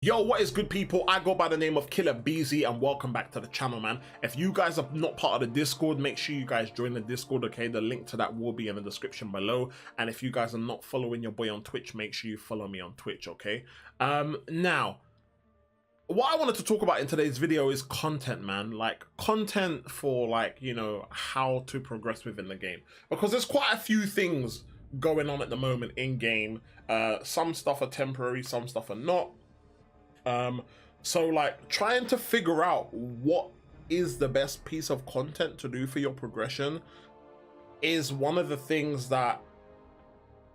Yo, what is good, people? I go by the name of Killer Beezy and welcome back to the channel, man. If you guys are not part of the Discord, make sure you guys join the Discord, okay? The link to that will be in the description below. And if you guys are not following your boy on Twitch, make sure you follow me on Twitch, okay? Now, what I wanted to talk about in today's video is content, man. Like, content for, like, you know, how to progress within the game. Because there's quite a few things going on at the moment in-game. Some stuff are temporary, some stuff are not. So like trying to figure out what is the best piece of content to do for your progression is one of the things that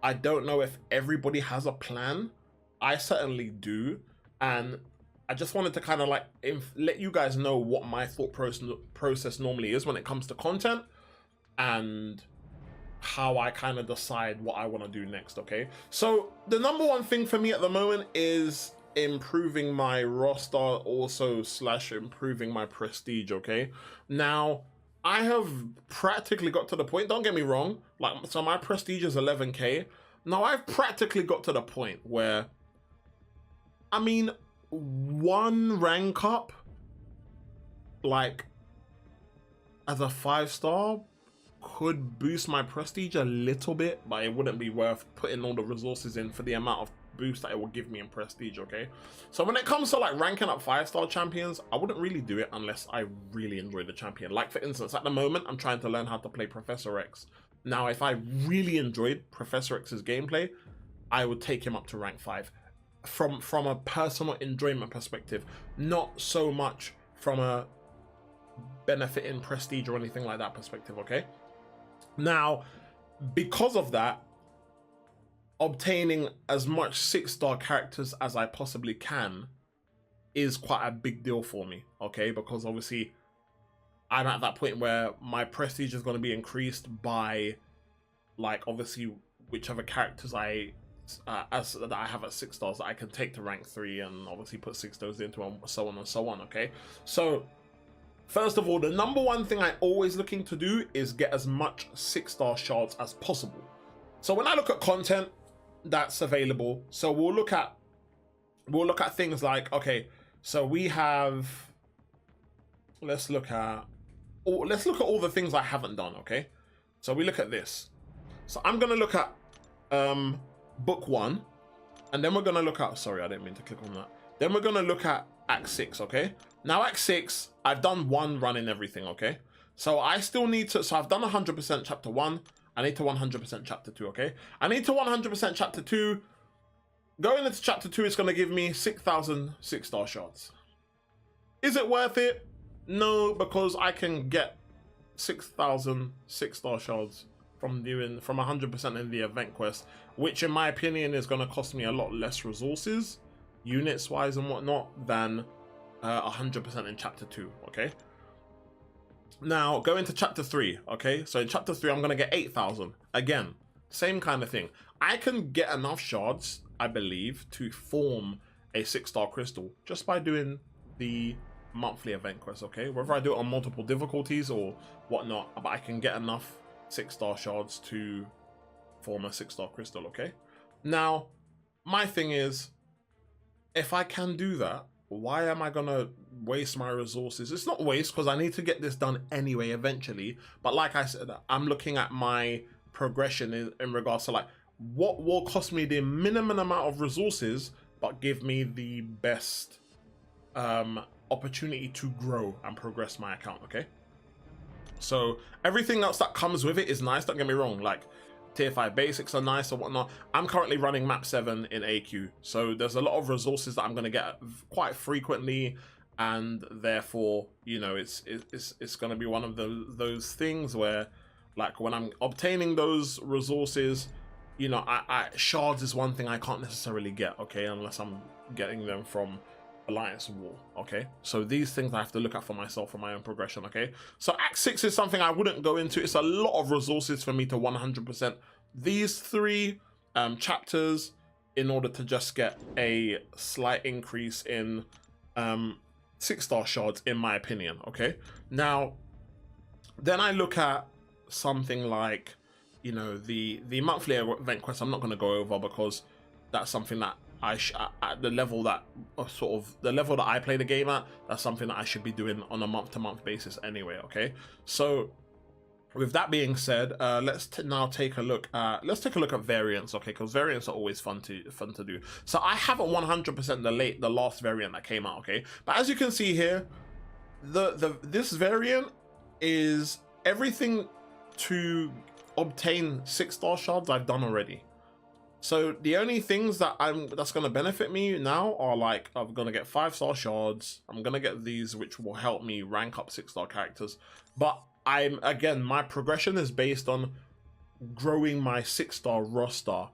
I don't know if everybody has a plan. I certainly do, and I just wanted to kind of like let you guys know what my thought process normally is when it comes to content and how I kind of decide what I want to do next. Okay, so the number one thing for me at the moment is improving my roster, also / improving my prestige. Okay, now I have practically got to the point, don't get me wrong, like, so my prestige is 11k. Now I've practically got to the point where, I mean, one rank up like as a 5-star could boost my prestige a little bit, but it wouldn't be worth putting all the resources in for the amount of boost that it will give me in prestige. Okay, so when it comes to like ranking up 5-star champions, I wouldn't really do it unless I really enjoy the champion. Like, for instance, at the moment I'm trying to learn how to play Professor X. Now if I really enjoyed Professor X's gameplay, I would take him up to rank 5 from a personal enjoyment perspective, not so much from a benefit in prestige or anything like that perspective. Okay, now because of that, obtaining as much 6-star characters as I possibly can is quite a big deal for me, okay? Because obviously I'm at that point where my prestige is going to be increased by, like, obviously whichever characters that I have at 6 stars that I can take to rank 3 and obviously put 6 stars into, and so on and so on. Okay, so first of all, the number one thing I always looking to do is get as much 6-star shards as possible. So when I look at content that's available, so we'll look at things like, okay, so we have, let's look at all the things I haven't done. Okay, so we look at this. So I'm gonna look at book 1, and then we're gonna look at, sorry, I didn't mean to click on that. Then we're gonna look at Act 6. Okay, now Act 6, I've done one run in everything. Okay, so I still need to, so I've done 100% chapter 1. I need to 100% chapter 2, okay? I need to 100% chapter 2. Going into chapter 2 is going to give me 6,000 6-star shards. Is it worth it? No, because I can get 6,000 6-star shards from 100% in the event quest, which in my opinion is going to cost me a lot less resources, units wise and whatnot, than 100% in chapter 2, okay? Now, go into chapter 3, okay? So in chapter 3, I'm going to get 8,000. Again, same kind of thing. I can get enough shards, I believe, to form a 6-star crystal just by doing the monthly event quest, okay? Whether I do it on multiple difficulties or whatnot, but I can get enough 6-star shards to form a 6-star crystal, okay? Now, my thing is, if I can do that, why am I gonna waste my resources? It's not waste, because I need to get this done anyway eventually, but like I said, I'm looking at my progression in regards to like what will cost me the minimum amount of resources but give me the best opportunity to grow and progress my account. Okay, so everything else that comes with it is nice, don't get me wrong, like tier 5 basics are nice or whatnot. I'm currently running map 7 in AQ, so there's a lot of resources that I'm going to get quite frequently, and therefore, you know, it's going to be one of those things where, like, when I'm obtaining those resources, you know, shards is one thing I can't necessarily get, okay, unless I'm getting them from Alliance War. Okay, so these things I have to look at for myself for my own progression. Okay, so Act 6 is something I wouldn't go into. It's a lot of resources for me to 100% these 3 chapters in order to just get a slight increase in 6-star shards, in my opinion. Okay, now then I look at something like, you know, the monthly event quest. I'm not going to go over because that's something that at the level that sort of the level that I play the game at, that's something that I should be doing on a month-to-month basis anyway. Okay, so with that being said, let's now take a look at variants, okay? Because variants are always fun to do. So I haven't 100% the last variant that came out, okay? But as you can see here, this variant is everything to obtain 6-star shards I've done already. So the only things that's gonna benefit me now are like I'm gonna get 5-star shards. I'm gonna get these, which will help me rank up 6-star characters, but again, my progression is based on growing my 6-star roster,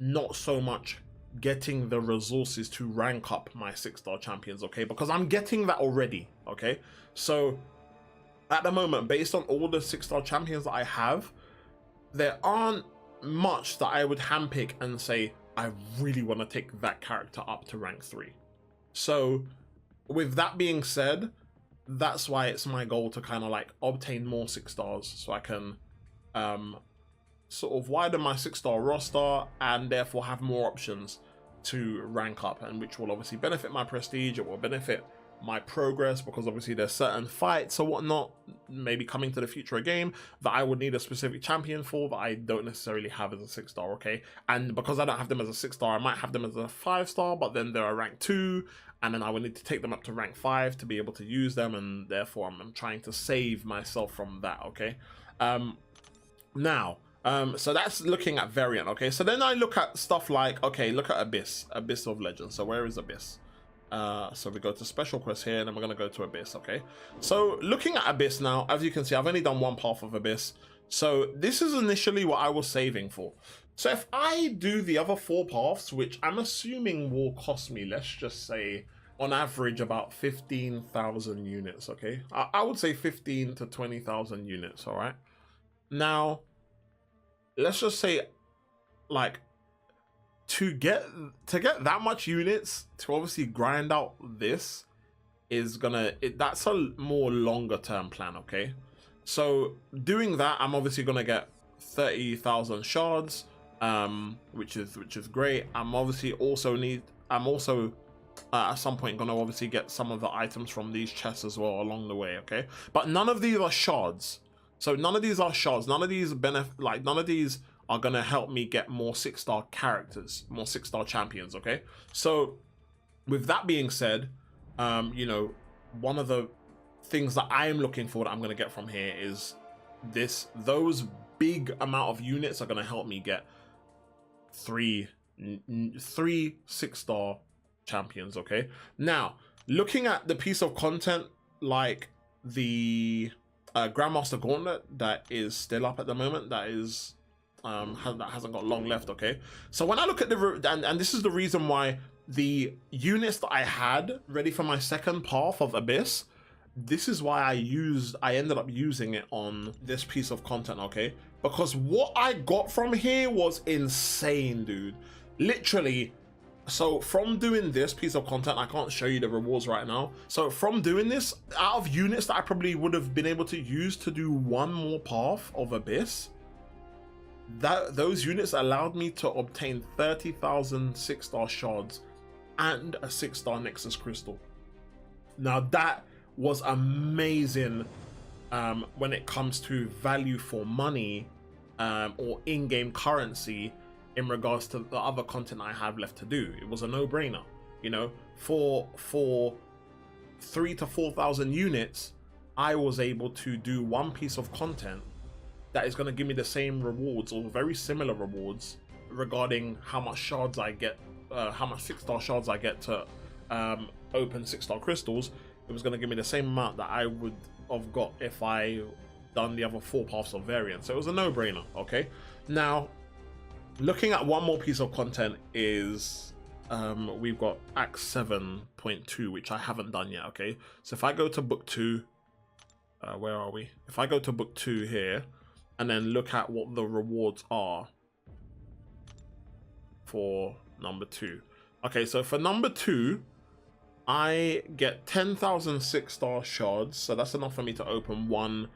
not so much getting the resources to rank up my 6-star champions, okay? Because I'm getting that already, okay? So at the moment, based on all the 6-star champions that I have, there aren't much that I would handpick and say, I really want to take that character up to rank 3. So with that being said, that's why it's my goal to kind of like obtain more 6-stars so I can sort of widen my 6-star roster and therefore have more options to rank up, and which will obviously benefit my prestige. It will benefit my progress, because obviously there's certain fights or whatnot maybe coming to the future of game that I would need a specific champion for that I don't necessarily have as a 6-star, okay? And because I don't have them as a 6-star, I might have them as a 5-star, but then they're a rank 2, and then I would need to take them up to rank 5 to be able to use them, and therefore I'm trying to save myself from that, okay? So that's looking at variant, okay? So then I look at stuff like, okay, look at Abyss of Legends. So where is Abyss? So we go to special quest here, and then we're gonna go to Abyss, okay? So looking at Abyss now, as you can see, I've only done one path of Abyss. So this is initially what I was saving for. So if I do the other 4 paths, which I'm assuming will cost me, let's just say, on average about 15,000 units, okay? I would say 15 to 20,000 units, all right? Now, let's just say, like, to get that much units to obviously grind out this is that's a more longer term plan, okay? So doing that, I'm obviously gonna get 30,000 shards, which is great. I'm also at some point gonna obviously get some of the items from these chests as well along the way, okay? But none of these are shards. So none of these are shards. None of these are gonna help me get more 6-star characters, more 6-star champions, okay? So with that being said, you know, one of the things that I am looking for that I'm gonna get from here is those big amount of units are gonna help me get three 6-star champions, okay? Now, looking at the piece of content like the Grandmaster Gauntlet that is still up at the moment, that hasn't got long left, okay? So when I look at and this is the reason why the units that I had ready for my second path of Abyss, this is why I ended up using it on this piece of content, okay? Because what I got from here was insane, dude. Literally. So from doing this piece of content, I can't show you the rewards right now. So from doing this, out of units that I probably would have been able to use to do one more path of Abyss, those units allowed me to obtain 30,000 6-star shards and a 6-star Nexus crystal. Now that was amazing when it comes to value for money or in-game currency in regards to the other content I have left to do. It was a no-brainer, you know. For 3,000 to 4,000 units, I was able to do one piece of content that is going to give me the same rewards or very similar rewards regarding how much shards I get, how much 6-star shards I get to open 6-star crystals. It was going to give me the same amount that I would have got if I done the other 4 paths of variants. So it was a no-brainer, okay? Now, looking at one more piece of content is we've got Act 7.2, which I haven't done yet, okay? So if I go to Book 2, where are we? If I go to Book 2 here, and then look at what the rewards are for number 2. Okay, so for number 2, I get 10,000 6-star shards, so that's enough for me to open one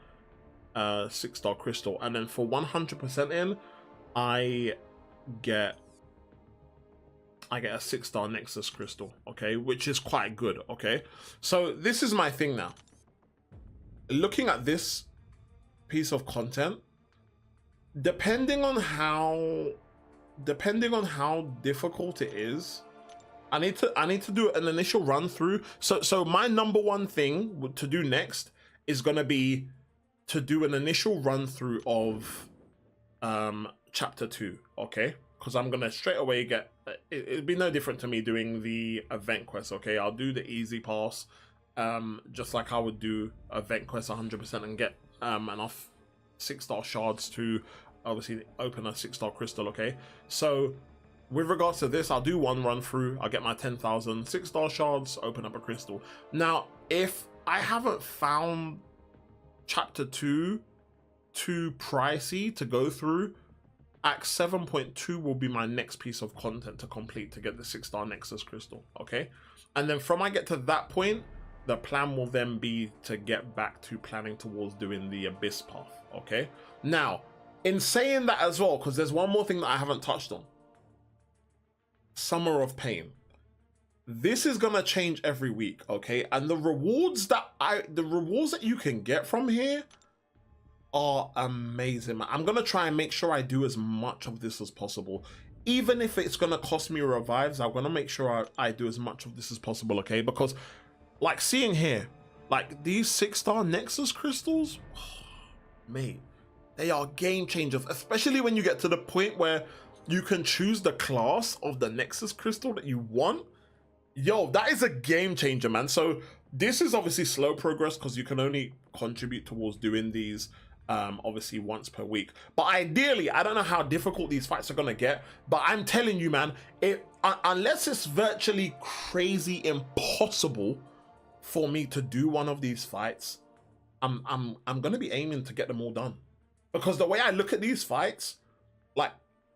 6-star crystal. And then for 100% in, I get I get a 6-star Nexus crystal, okay, which is quite good, okay? So this is my thing now. Looking at this piece of content, depending on how difficult it is, I need to do an initial run through. So my number one thing to do next is gonna be to do an initial run through of chapter 2, okay? Because I'm gonna straight away get it'd be no different to me doing the event quest, okay? I'll do the easy pass, just like I would do event quest 100% and get enough 6-star shards to obviously open a 6-star crystal, okay? So with regards to this, I'll do one run through, I'll get my 10,000 6-star shards, open up a crystal. Now, if I haven't found chapter 2 too pricey to go through, Act 7.2 will be my next piece of content to complete to get the 6-star Nexus crystal, okay? And then from I get to that point, the plan will then be to get back to planning towards doing the Abyss path, okay? Now, in saying that as well, because there's one more thing that I haven't touched on. Summer of Pain. This is gonna change every week, okay? And the rewards that you can get from here are amazing. I'm gonna try and make sure I do as much of this as possible. Even if it's gonna cost me revives, I'm gonna make sure I do as much of this as possible, okay? Because like seeing here, like these 6-star Nexus crystals, mate, they are game changers, especially when you get to the point where you can choose the class of the Nexus crystal that you want. Yo, that is a game changer, man. So this is obviously slow progress because you can only contribute towards doing these obviously once per week. But ideally, I don't know how difficult these fights are gonna get, but I'm telling you, man, unless it's virtually crazy impossible for me to do one of these fights, I'm gonna be aiming to get them all done. Because the way I look at these fights, like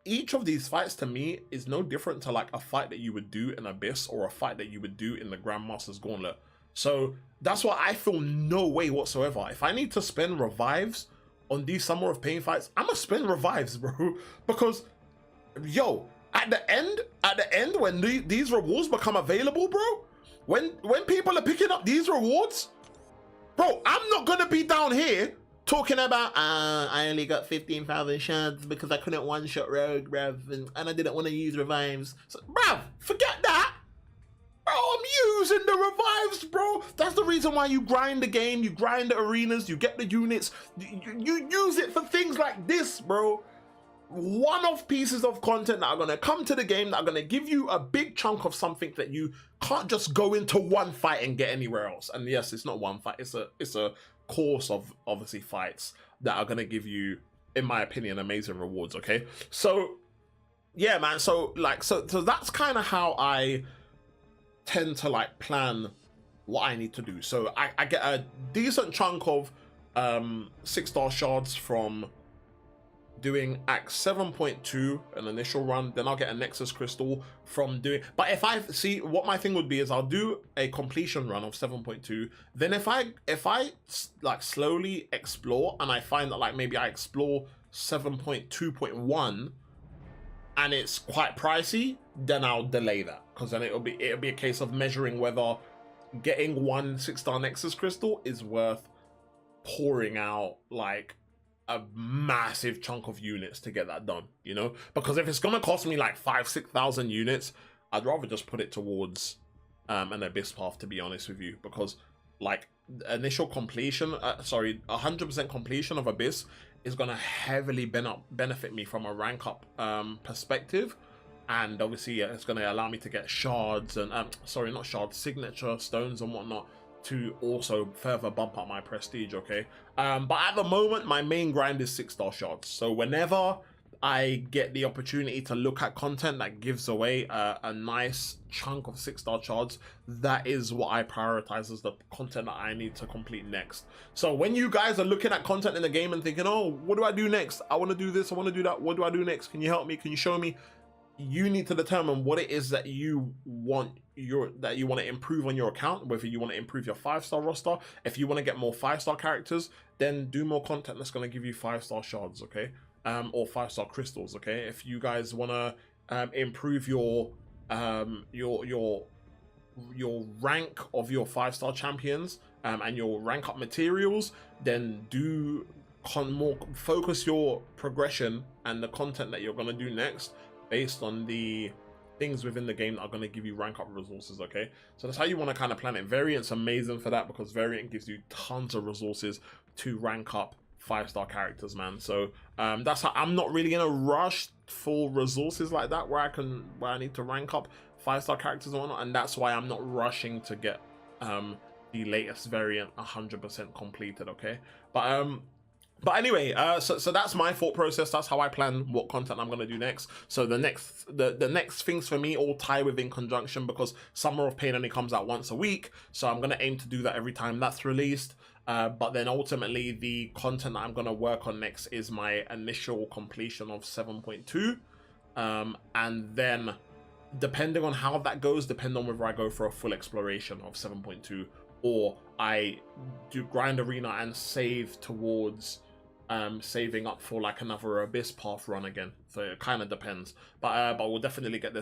each of these fights to me is no different to like a fight that you would do in Abyss or a fight that you would do in the Grandmaster's Gauntlet. So that's why I feel no way whatsoever. If I need to spend revives on these Summer of Pain fights, I'm gonna spend revives, bro. Because yo, at the end when these rewards become available, bro, when people are picking up these rewards, bro, I'm not gonna be down here talking about I only got 15,000 shards because I couldn't one-shot rogue, bruv, and I didn't want to use revives. So, bruv, forget that. Bro, I'm using the revives, bro. That's the reason why you grind the game, you grind the arenas, you get the units, you use it for things like this, bro. One-off pieces of content that are going to come to the game that are going to give you a big chunk of something that you can't just go into one fight and get anywhere else. And yes, it's not one fight, it's a course of obviously fights that are going to give you, in my opinion, amazing rewards, okay? So yeah, man, so that's kind of how I tend to like plan what I need to do. So I get a decent chunk of 6-star shards from doing Act 7.2, an initial run, then I'll get a Nexus crystal from doing, but if I see what my thing would be is I'll do a completion run of 7.2, then if I like slowly explore and I find that like maybe I explore 7.2.1 and it's quite pricey, then I'll delay that, because then it'll be a case of measuring whether getting one 6-star Nexus crystal is worth pouring out like a massive chunk of units to get that done, you know? Because if it's gonna cost me like 5,000-6,000 units, I'd rather just put it towards an Abyss path, to be honest with you, because like initial completion, 100% completion of Abyss is gonna heavily benefit me from a rank up perspective, and obviously it's gonna allow me to get shards and not shards, signature stones and whatnot, to also further bump up my prestige, okay? But at the moment, my main grind is 6-star shards. So whenever I get the opportunity to look at content that gives away a nice chunk of 6-star shards, that is what I prioritize as the content that I need to complete next. So when you guys are looking at content in the game and thinking, oh, what do I do next? I want to do this, I want to do that. What do I do next? Can you help me? Can you show me? You need to determine what it is that you want to improve on your account, whether you want to improve your 5-star roster. If you want to get more 5-star characters, then do more content that's going to give you 5-star shards, okay? Or 5-star crystals, okay? If you guys want to improve your your rank of your 5-star champions and your rank up materials, then do more focus your progression and the content that you're going to do next based on the things within the game that are going to give you rank up resources. Okay, so that's how you want to kind of plan it. Variant's amazing for that because Variant gives you tons of resources to rank up 5-star characters, man. So that's how I'm not really in a rush for resources like that where I need to rank up 5-star characters and whatnot, and that's why I'm not rushing to get the latest Variant 100% completed. Okay, but anyway, so that's my thought process. That's how I plan what content I'm gonna do next. So the next things for me all tie within conjunction because Summer of Pain only comes out once a week, so I'm gonna aim to do that every time that's released. But then ultimately the content that I'm gonna work on next is my initial completion of 7.2, and then depending on how that goes, depending on whether I go for a full exploration of 7.2 or I do grind arena and save towards saving up for like another Abyss Path run again. So it kind of depends, but we'll definitely get the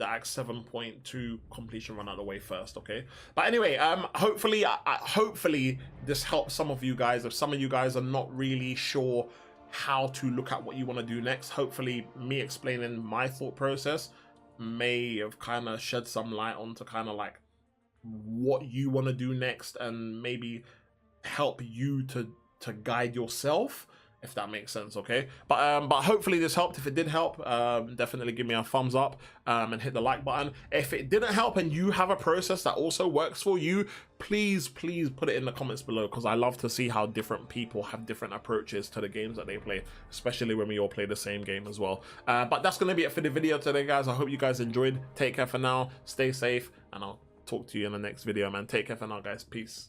Act 7.2 completion run out of the way first. Okay, but anyway, hopefully hopefully this helps some of you guys. If some of you guys are not really sure how to look at what you want to do next, hopefully me explaining my thought process may have kind of shed some light onto kind of like what you want to do next and maybe help you to guide yourself, if that makes sense. Okay, but hopefully this helped. If it did help, definitely give me a thumbs up and hit the like button. If it didn't help and you have a process that also works for you, please put it in the comments below, because I love to see how different people have different approaches to the games that they play, especially when we all play the same game as well. But that's gonna be it for the video today, guys. I hope you guys enjoyed. Take care for now, stay safe, and I'll talk to you in the next video, man. Take care for now, guys. Peace.